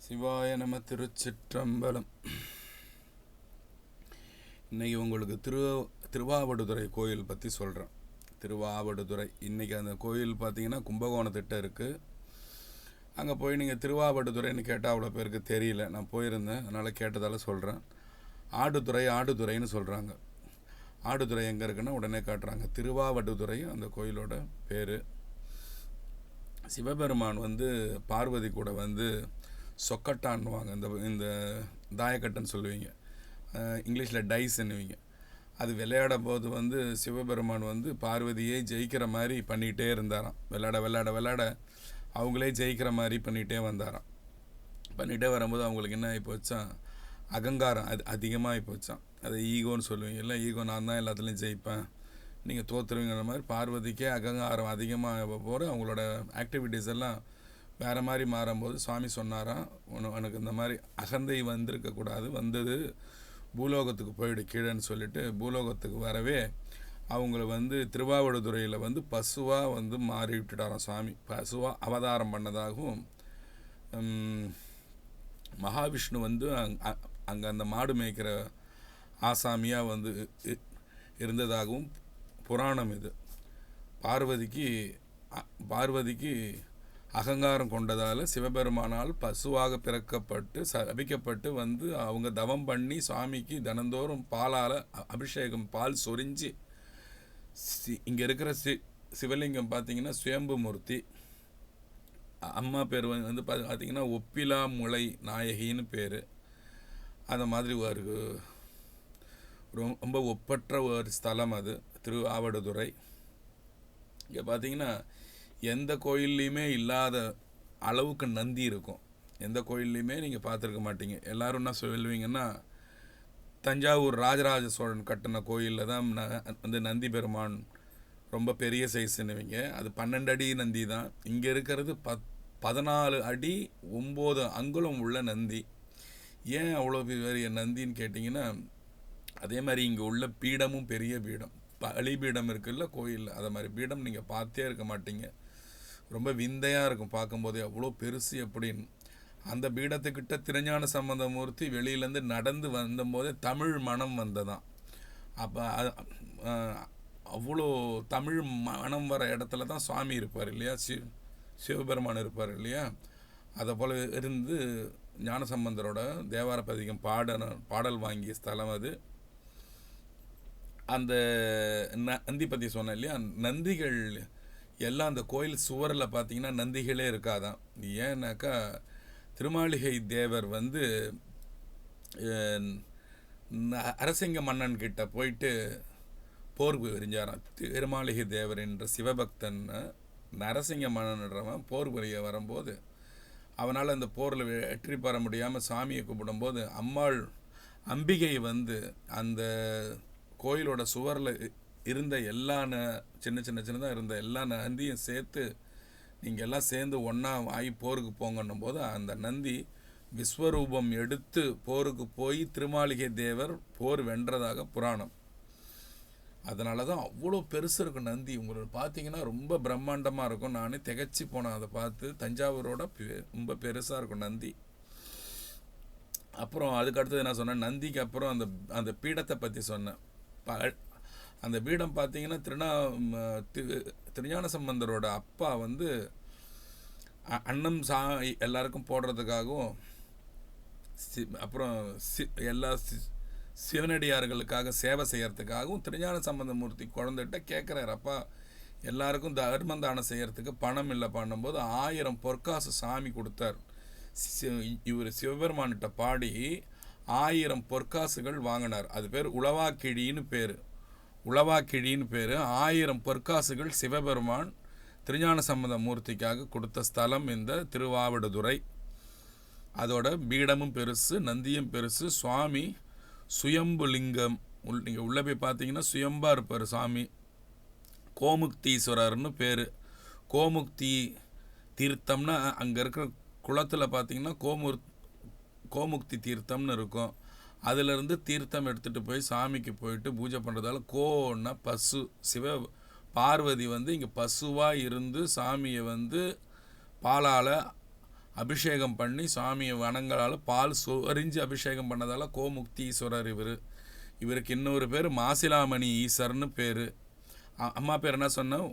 சிவாய நம. திருச்சிற்றம்பலம். இன்றைக்கி உங்களுக்கு திருவாவடுதுறை கோயில் பற்றி சொல்கிறேன். திருவாவடுதுறை இன்றைக்கி அந்த கோயில் பார்த்திங்கன்னா கும்பகோணத்திட்ட இருக்குது. அங்கே போய் நீங்கள் திருவாவடுதுறைன்னு கேட்டால் அவ்வளோ பேருக்கு தெரியல. நான் போயிருந்தேன், அதனால் கேட்டதால் சொல்கிறேன். ஆடுதுறைன்னு சொல்கிறாங்க. ஆடுதுறை எங்கே இருக்குன்னா உடனே காட்டுறாங்க. திருவாவடுதுறை அந்த கோயிலோட பேர். சிவபெருமான் பார்வதி கூட சொக்கட்டான்னுவாங்க. இந்த தாயக்கட்டைன்னு சொல்லுவீங்க, இங்கிலீஷில் டைஸ்ன்னுவீங்க. அது விளையாடும் போது சிவபெருமான் பார்வதியை ஜெயிக்கிற மாதிரி பண்ணிகிட்டே இருந்தாராம். விளையாட அவங்களே ஜெயிக்கிற மாதிரி பண்ணிகிட்டே வந்தாராம். பண்ணிகிட்டே வரும்போது அவங்களுக்கு என்ன ஆகி போச்சான், அகங்காரம் அதிகமாக ஆகி போச்சான். அதை ஈகோன்னு சொல்லுவீங்க. இல்லை, ஈகோ நான் தான் எல்லாத்துலேயும் ஜெயிப்பேன், நீங்கள் தோற்றுருவீங்கிற மாதிரி பார்வதிக்கே அகங்காரம் அதிகமாக போகிற அவங்களோட ஆக்டிவிட்டீஸ் எல்லாம் வேறு மாதிரி மாறும்போது சுவாமி சொன்னாராம், எனக்கு இந்த மாதிரி அகந்தை வந்திருக்கக்கூடாது, வந்தது பூலோகத்துக்கு போயிடு கீழேன்னு சொல்லிட்டு பூலோகத்துக்கு வரவே அவங்கள திருவாவடுதுறையில் பசுவாக மாறி விட்டுட்டாராம் சுவாமி. பசுவாக அவதாரம் பண்ணதாகவும் மகாவிஷ்ணு அங்கே அந்த மாடு மேய்க்கிற ஆசாமியாக இருந்ததாகவும் புராணம் இது. பார்வதிக்கு அகங்காரம் கொண்டதால் சிவபெருமானால் பசுவாக பிறக்கப்பட்டு சபிக்கப்பட்டு அவங்க தவம் பண்ணி சுவாமிக்கு தினந்தோறும் பாலால் அபிஷேகம், பால் சொரிஞ்சு இங்கே இருக்கிற சிவலிங்கம் பார்த்திங்கன்னா சுயம்பு மூர்த்தி. அம்மா பேர் பார்த்திங்கன்னா ஒப்பிலா முளை நாயகின்னு பேர். அந்த மாதிரி ஒரு ரொம்ப ஒப்பற்ற ஒரு ஸ்தலம் அது திருவாவடுதுறை. இங்கே பார்த்திங்கன்னா எந்த கோயில்லையுமே இல்லாத அளவுக்கு நந்தி இருக்கும். எந்த கோயில்லையுமே நீங்கள் பார்த்துருக்க மாட்டீங்க. எல்லோரும் என்ன சொல்லுவீங்கன்னா, தஞ்சாவூர் ராஜராஜ சோழன் கட்டின கோயிலில் தான் நந்தி பெருமான் ரொம்ப பெரிய சைஸுன்னுவீங்க. அது 12 அடி நந்தி தான். இங்கே இருக்கிறது 14 அடி 9 அங்குலம் உள்ள நந்தி. ஏன் அவ்வளோ பெரிய நந்தின்னு கேட்டிங்கன்னா, அதே மாதிரி இங்கே உள்ள பீடமும் பெரிய பீடம், பலிபீடம் இருக்குல்ல கோயிலில், அதை மாதிரி பீடம் நீங்கள் பார்த்தே இருக்க மாட்டீங்க. ரொம்ப விந்தையாக இருக்கும் பார்க்கும்போதே, அவ்வளோ பெருசு அப்படின்னு. அந்த பீடத்துக்கிட்ட திருஞான சம்பந்தமூர்த்தி வெளியிலேருந்து நடந்து வந்தபோதே தமிழ் மனம் வந்ததான். அப்போ அவ்வளோ தமிழ் மனம் வர இடத்துல தான் சுவாமி இருப்பார் இல்லையா, சிவபெருமான் இருப்பார் இல்லையா. அதை போல் இருந்து ஞானசம்பந்தரோட தேவார பதிகம் பாடல் வாங்கிய ஸ்தலம் அது. அந்த நந்தி பற்றி சொன்னேன் இல்லையா, நந்திகள் எல்லாம் அந்த கோயில் சுவரில் பார்த்திங்கன்னா நந்திகளே இருக்காதான். ஏன்னாக்கா திருமாளிகை தேவர் அரசிங்க மன்னன் கிட்ட போயிட்டு போர் புரிஞ்சாராம். திருமாளிகை தேவர் என்ற சிவபக்தன் நரசிங்க மன்னன்றவன் போர் புரிய வரும்போது அவனால் அந்த போரில் வெற்றி பெற முடியாமல் சாமியை கூப்பிடும்போது அம்மாள் அம்பிகை அந்த கோயிலோட சுவரில் இருந்த எல்லா சின்னதாக இருந்த எல்லா நந்தியும் சேர்த்து நீங்கள் எல்லாம் சேர்ந்து ஒன்றா ஆகி போருக்கு போங்கன்னும் போது அந்த நந்தி விஸ்வரூபம் எடுத்து போருக்கு போய் திருமாளிகை தேவர் போர் வென்றதாக புராணம். அதனால தான் அவ்வளோ பெருசு இருக்கும் நந்தி. உங்களுக்கு பார்த்தீங்கன்னா ரொம்ப பிரம்மாண்டமாக இருக்கும். நானே திகச்சு போனேன் அதை பார்த்து. தஞ்சாவூரோட ரொம்ப பெருசாக இருக்கும் நந்தி. அப்புறம் அதுக்கடுத்தது என்ன சொன்னேன், நந்திக்கு அப்புறம் அந்த பீடத்தை பற்றி சொன்னேன். அந்த பீடம் பார்த்தீங்கன்னா திருஞான சம்பந்தரோட அப்பா அன்னம் எல்லாருக்கும் போடுறதுக்காகவும் அப்புறம் எல்லா சிவனடியார்களுக்காக சேவை செய்கிறதுக்காகவும் திருஞான சம்பந்தமூர்த்தி குழந்தைகிட்ட கேட்குறாரு, அப்பா எல்லாருக்கும் தர்மந்தானம் செய்கிறதுக்கு பணம் இல்லை பண்ணும்போது 1000 பொற்காசு சாமி கொடுத்தார். இவர் சிவபெருமான்கிட்ட பாடி 1000 பொற்காசுகள் வாங்கினார். அது பேர் உளவாக்கிழின்னு பேர். 1000 பொற்காசுகள் சிவபெருமான் திருஞான சம்பந்த மூர்த்திக்காக கொடுத்த ஸ்தலம் இந்த திருவாவடுதுறை. அதோட பீடமும் பெருசு, நந்தியும் பெருசு. சுவாமி சுயம்பு லிங்கம். நீங்கள் உள்ளே போய் பார்த்தீங்கன்னா சுயம்பாக இருப்பார் சாமி. கோமுக்தீஸ்வரர்னு பேர். கோமுக்தி தீர்த்தம்னா அங்கே இருக்கிற குளத்தில் பார்த்தீங்கன்னா கோமுக்தி தீர்த்தம்னு இருக்கும். அதிலிருந்து தீர்த்தம் எடுத்துகிட்டு போய் சாமிக்கு போயிட்டு பூஜை பண்ணுறதால கோன்னா பசு. பார்வதி இங்கே பசுவாக இருந்து சாமியை பாலால் அபிஷேகம் பண்ணி சுவாமியை வணங்களால் பால் சொரிஞ்சு அபிஷேகம் பண்ணதால் கோமுக்தீஸ்வரர் இவருக்கு இன்னொரு பேர் மாசிலாமணி ஈஸ்வரன்னு பேர். அம்மா பேர் என்ன சொன்னேன்?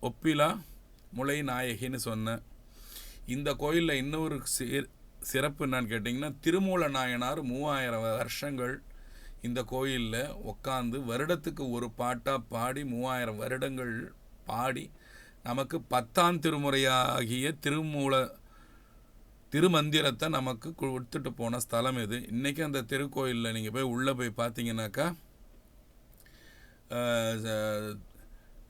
ஒப்பிலா முளை நாயகின்னு சொன்னேன். இந்த கோயிலில் இன்னொரு சிறப்பு என்னன்னு கேட்டிங்கன்னா, திருமூல நாயனார் 3000 வருஷங்கள் இந்த கோயிலில் உட்காந்து வருடத்துக்கு ஒரு பாட்டாக பாடி 3000 வருடங்கள் பாடி நமக்கு 10ஆம் திருமுறையாகிய திருமந்திரத்தை நமக்கு கொடுத்துட்டு போன ஸ்தலம் இது. இன்றைக்கி அந்த திருக்கோயிலில் நீங்கள் போய் உள்ளே போய் பார்த்தீங்கன்னாக்கா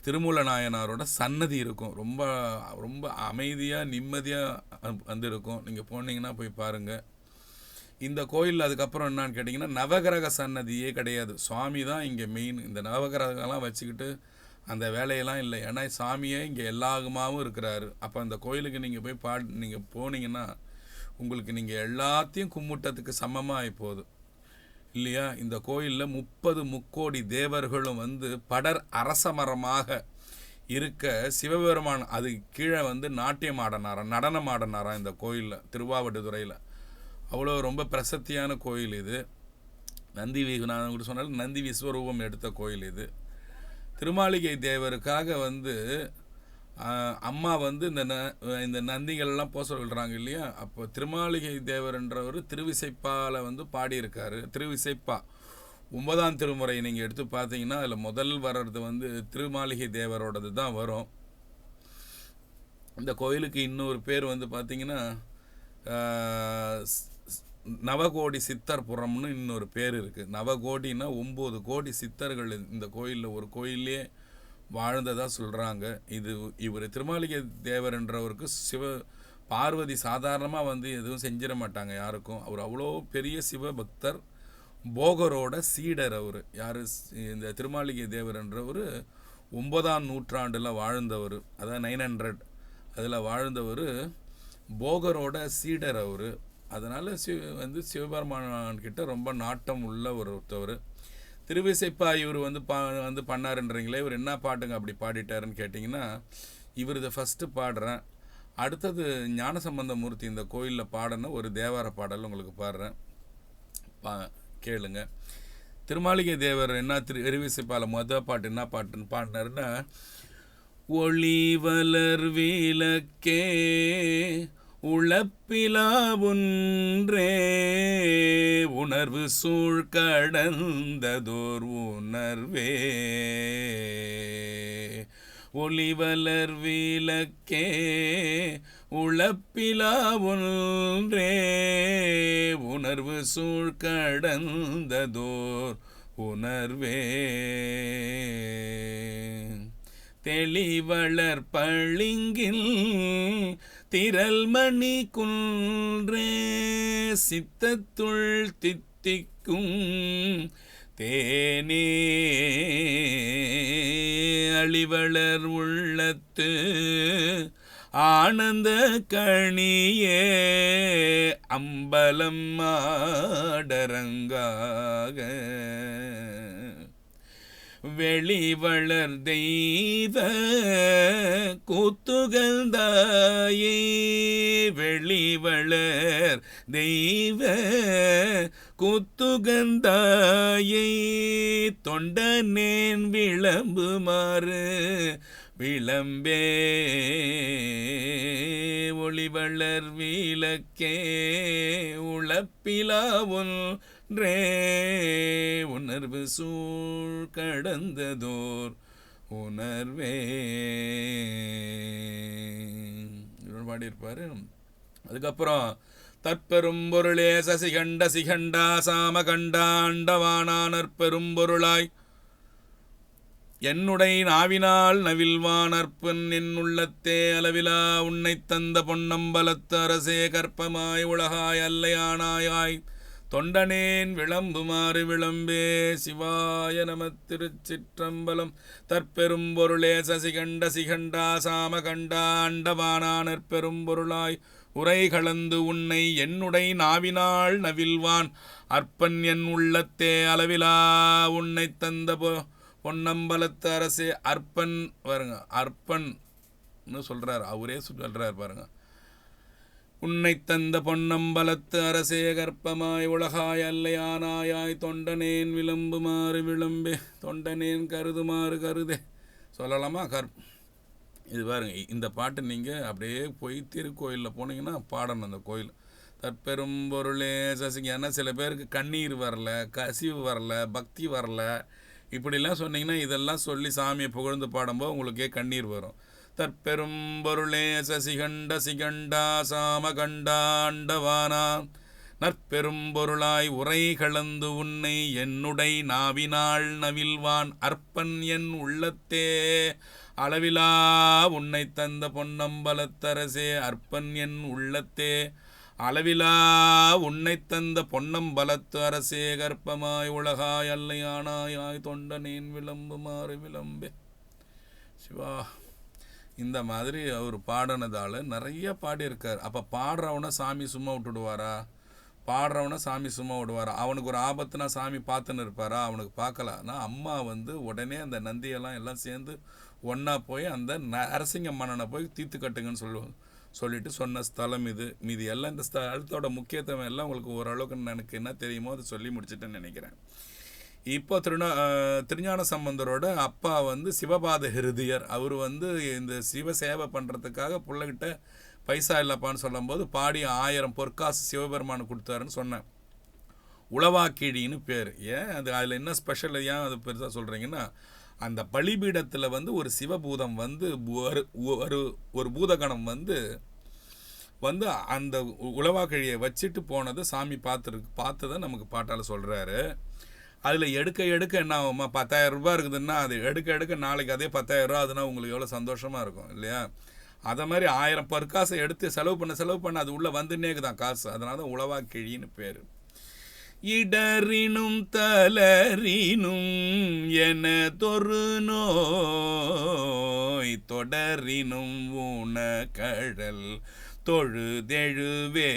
திருமூல நாயனாரோட சன்னதி இருக்கும். ரொம்ப ரொம்ப அமைதியாக நிம்மதியாக வந்து இருக்கும். நீங்கள் போனீங்கன்னா போய் பாருங்கள். இந்த கோயில் அதுக்கப்புறம் என்னான்னு கேட்டிங்கன்னா, நவகிரக சன்னதியே கிடையாது. சுவாமி தான் இங்கே மெயின். இந்த நவகிரகம்லாம் வச்சுக்கிட்டு அந்த வேலையெல்லாம் இல்லை. ஏன்னா சாமியே இங்கே எல்லாகுமாவும் இருக்கிறாரு. அப்போ அந்த கோயிலுக்கு நீங்கள் போய் நீங்கள் போனீங்கன்னா உங்களுக்கு நீங்கள் எல்லாத்தையும் கும்பிட்டதுக்கு சமமாக ஆகிப்போகுது இல்லையா? இந்த கோயிலில் 30 முக்கோடி தேவர்களும் வந்து படர் அரசமரமாக இருக்க சிவபெருமான் அது கீழே வந்து நாட்டியம் ஆடினாராம், நடனம் ஆடினாராம் இந்த கோயிலில், திருவாவடுதுறையில். அவ்வளோ ரொம்ப பிரசித்தியான கோயில் இது. நான் உங்களுக்கு சொன்னாலும் நந்தி விஸ்வரூபம் எடுத்த கோயில் இது. திருமாளிகை தேவருக்காக வந்து அம்மா வந்து இந்த நந்திகள்லாம் போக சொல்கிறாங்க இல்லையா? அப்போ திருமாளிகை தேவர்ன்றவர் திருவிசைப்பாவில் வந்து பாடியிருக்காரு. திருவிசைப்பா 9ஆம் திருமுறை நீங்கள் எடுத்து பார்த்தீங்கன்னா அதில் முதல் வர்றது வந்து திருமாளிகை தேவரோடது தான் வரும். இந்த கோயிலுக்கு இன்னொரு பேர் வந்து பார்த்திங்கன்னா நவகோடி சித்தர் புறம்னு இன்னொரு பேர் இருக்குது. நவகோடினா 9 கோடி சித்தர்கள் இந்த கோயிலில் ஒரு கோயிலே வாழ்ந்ததாக சொல்கிறாங்க. இவர் திருமாளிகை தேவர்ன்றவருக்கு பார்வதி சாதாரணமாக வந்து எதுவும் செஞ்சிட மாட்டாங்க யாருக்கும். அவர் அவ்வளோ பெரிய சிவபக்தர், போகரோட சீடர். அவர் யார்? இந்த திருமாளிகை தேவர்ன்றவர் 9ஆம் நூற்றாண்டில் வாழ்ந்தவர், அதான் 900 அதில் வாழ்ந்தவர், போகரோட சீடர் அவர். அதனால் வந்து சிவபெருமான்கிட்ட ரொம்ப நாட்டம் உள்ள ஒருத்தவர். திருவிசைப்பா இவர் வந்து பண்ணாருன்றீங்களே, இவர் என்ன பாட்டுங்க அப்படி பாடிட்டாருன்னு கேட்டிங்கன்னா, இவர் இதை ஃபஸ்ட்டு பாடுறேன். அடுத்தது ஞானசம்பந்த மூர்த்தி இந்த கோயிலில் பாடின ஒரு தேவார பாடல் உங்களுக்கு பாடுறேன், கேளுங்க. திருமாளிகை தேவர் என்ன திருவிசைப்பாவில் மொதல் பாட்டு என்ன பாட்டுன்னு பாடினாருன்னா, ஒளி வளர் விளக்கே உளப்பிலா ஒன்றே உணர்வு சூழ் கடந்ததோர் உணர்வே. ஒளிவளர் விளக்கே உளப்பிலா ஒன்றே உணர்வு சூழ் கடந்ததோர் உணர்வே. தெளிவளர் பளிங்கில் திரள் மணி குன்றே சித்தத்துள் தித்திக்கும் தேனே அழிவளர் உள்ளத்து ஆனந்த கணியே அம்பலம் ஆடரங்காக வெளிவளர் தெய்வ கூத்துகந்தாயே வெளிவளர் தெய்வ கூத்துகந்தாயே தொண்டனேன் விளம்புமாறு விளம்பே. ஒளிவளர் விளக்கே உளப்பிலா ஒன்றே உணர்வு சூழ் கடந்ததோர் உணர்வே பாடியிருப்பார். அதுக்கப்புறம் தற்பெரும் பொருளே சசிகண்ட சிகண்டா சாமகண்டாண்டவானானற் பெரும் பொருளாய் என்னுடை நாவினால் நவில்வானற்பன் என் உள்ளத்தே அளவிலா உன்னை தந்த பொன்னம்பலத்து அரசே கற்பமாய் உலகாய் அல்லையானாயாய் தொண்டனேன் விளம்புமாறு விளம்பே. சிவாய நம. திருச்சிற்றம்பலம். தற்பெரும் பொருளே சசிகண்ட சிகண்டா சாமகண்டா அண்டவானானற் பெரும் பொருளாய் உரை கலந்து உன்னை என்னுடை நாவினாள் நவில்வான் அற்பன் என் உள்ளத்தே அளவிலா உன்னை தந்த பொன்னம்பலத்து அரசே. அற்பன் பாருங்க, அற்பன்னு சொல்கிறார், அவரே சொல்கிறார் பாருங்க. உன்னை தந்த பொன்னம்பலத்து அரசே கற்பமாய் உலகாய் அல்லையானாயாய் தொண்டனேன் விளம்புமாறு விளம்பே தொண்டனேன் கருதுமாறு கருதே சொல்லலாமா? இது பாருங்க, இந்த பாட்டு நீங்கள் அப்படியே போய் திருக்கோயிலில் போனீங்கன்னா பாடணும். அந்த கோயில் தற்பெரும் பொருளே சசிங்க. ஏன்னா சில பேருக்கு கண்ணீர் வரல, கசிவு வரல, பக்தி வரல, இப்படிலாம் சொன்னீங்கன்னா இதெல்லாம் சொல்லி சாமியை புகழ்ந்து பாடும்போது உங்களுக்கே கண்ணீர் வரும். தற்பெரும் பொருளே சசிகண்ட சிகண்டா சாமகண்டாண்டவானா நற்பெரும் பொருளாய் உரை கலந்து உன்னை என்னுடை நாவினாள் நவில்வான் அற்பன் என் உள்ளத்தே அளவிலா உன்னை தந்த பொன்னம்பலத்தரசே அற்பன் என் உள்ளத்தே அளவிலா உன்னை தந்த பொன்னம்பலத்து அரசே கற்பமாய் உலகாய் அல்லையானாயாய் தொண்டனேன் விளம்புமாறு விளம்பே. சிவா, இந்த மாதிரி அவர் பாடினதால் நிறைய பாடியிருக்கார். அப்போ பாடுறவனை சாமி சும்மா விட்டுடுவாரா? பாடுறவனை சாமி சும்மா விடுவாரா? அவனுக்கு ஒரு ஆபத்துனா சாமி பார்த்துன்னு இருப்பாரா? அவனுக்கு பார்க்கலன்னா அம்மா உடனே அந்த நந்தியெல்லாம் எல்லாம் சேர்ந்து ஒன்றா போய் அந்த நரசிங்க மன்னனை போய் தீர்த்து கட்டுங்கன்னு சொல்லிட்டு சொன்ன ஸ்தலம் இது. மீதி எல்லாம் இந்த ஸ்தலத்தோட முக்கியத்துவம் எல்லாம் உங்களுக்கு ஓரளவுக்கு எனக்கு என்ன தெரியுமோ அதை சொல்லி முடிச்சுட்டேன்னு நினைக்கிறேன். இப்போ திருஞான சம்பந்தரோட அப்பா சிவபாத ஹிருதியர். அவர் இந்த சிவ சேவை பண்ணுறதுக்காக பிள்ளைகிட்ட பைசா இல்லைப்பான்னு சொல்லும்போது பாடி 1000 பொற்காசு சிவபெருமானு கொடுத்தாருன்னு சொன்னேன். உளவாக்கிழின்னு பேர். ஏன் அதில் என்ன ஸ்பெஷல், ஏன் அது பெருசாக சொல்கிறீங்கன்னா, அந்த பலிபீடத்தில் ஒரு சிவபூதம் ஒரு பூதகணம் அந்த உளவாக்கிழியை வச்சுட்டு போனது சாமி பார்த்ததை நமக்கு பாட்டால் சொல்கிறாரு. அதில் எடுக்க என்ன ஆகுமா, 10,000 ரூபா இருக்குதுன்னா அது எடுக்க நாளைக்கு அதே 10,000 ரூபா அதுனா உங்களுக்கு எவ்வளோ சந்தோஷமாக இருக்கும் இல்லையா? அதை மாதிரி 1000 பொற்காசை எடுத்து செலவு பண்ண அது உள்ளே வந்துன்னேக்குதான் காசு. அதனால தான் உளவாக்கிழின்னு பேர். இடறினும் தளரினும் என தொரு நோய் தொடரினும் ஊன கழல் தொழுதெழுவே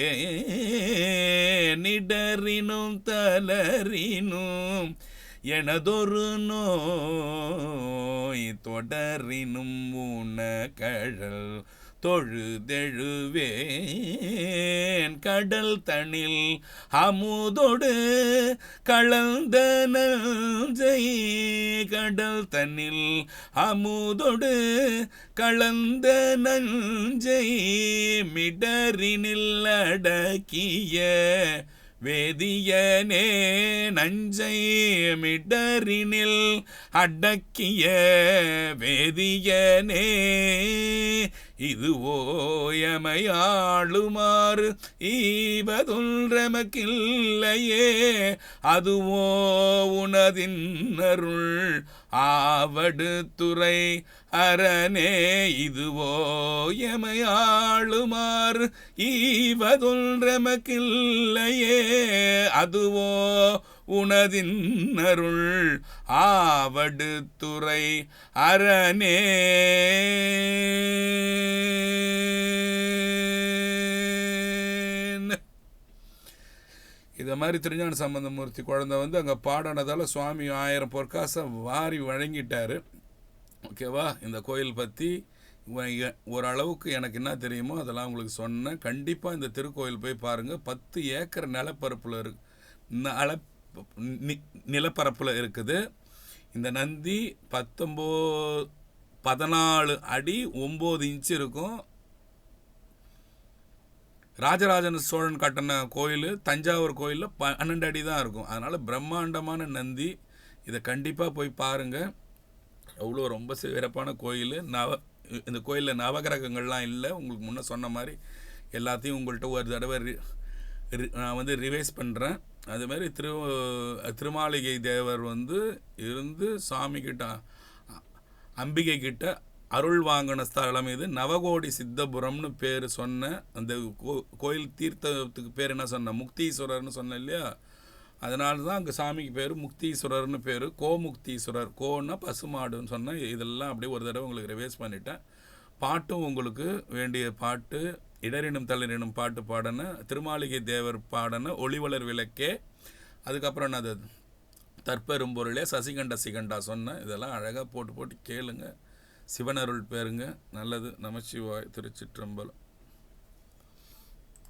நிடறினும் தளரினும் எனதொரு நோய் தொடரினும் ஊன கழல் தொழுதெழுவேன் கடல் தனில் அமுதொடு கலந்த நஞ்சை கடல் தனில் அமுதொடு கலந்த நஞ்சை மிடரினில் அடக்கிய வேதியனே நஞ்சை மிடரினில் அடக்கிய வேதியனே இதுவோ எமையாளுமாறு ஈவதொன்றமக்கில்லையே அதுவோ உனதின் அருள் ஆவடுதுறை அரணே இதுவோ எமையாளுமாறு ஈவதொன்றமக்கில்லையே அதுவோ உனதின் அருள் ஆவடுதுறை அரணே. இதை மாதிரி திருஞான சம்பந்தமூர்த்தி குழந்தை அங்கே பாடினதால் சுவாமி 1000 பொற்காசை வாரி வழங்கிட்டார். ஓகேவா? இந்த கோயில் பற்றி ஓரளவுக்கு எனக்கு என்ன தெரியுமோ அதெல்லாம் உங்களுக்கு சொன்னேன். கண்டிப்பாக இந்த திருக்கோயில் போய் பாருங்கள். 10 ஏக்கர் நிலப்பரப்பில் இருக்குது. இந்த நந்தி 14 அடி 9 இன்ச்சு இருக்கும். ராஜராஜன் சோழன் கட்டின கோயில் தஞ்சாவூர் கோயிலில் 12 அடி தான் இருக்கும். அதனால் பிரம்மாண்டமான நந்தி. இதை கண்டிப்பாக போய் பாருங்கள். அவ்வளோ ரொம்ப சிறப்பான கோயில். இந்த கோயிலில் நவகிரகங்கள்லாம் இல்லை. உங்களுக்கு முன்னே சொன்ன மாதிரி எல்லாத்தையும் உங்கள்கிட்ட ஒரு தடவை நான் ரிவைஸ் பண்ணுறேன். அதுமாதிரி திருமாளிகை தேவர் இருந்து சாமி கிட்ட அம்பிகை கிட்ட அருள் வாங்கின ஸ்தலம் இது. நவகோடி சித்தபுரம்னு பேர் சொன்ன அந்த கோயில் தீர்த்தத்துக்கு பேர் என்ன சொன்னேன், முக்தீஸ்வரர்னு சொன்னேன் இல்லையா? அதனால தான் அங்கே சாமிக்கு பேர் முக்தீஸ்வரர்னு பேர். கோமுக்தீஸ்வரர், கோன்னா பசுமாடுன்னு சொன்னேன். இதெல்லாம் அப்படியே ஒரு தடவை உங்களுக்கு ரிவைஸ் பண்ணிட்டேன். பாட்டும் உங்களுக்கு வேண்டிய பாட்டு இடரினும் தளரினும் பாட்டு பாடின, திருமாளிகை தேவர் பாடின ஒளிவளர் விளக்கே, அதுக்கப்புறம் நான் அது தற்பெரும் பொருளே சசிகண்ட சிகண்டா சொன்னேன். இதெல்லாம் அழகாக போட்டு கேளுங்க. சிவனருள் பேருங்க. நல்லது. நமச்சிவாய். திருச்சிற்றம்பலம்.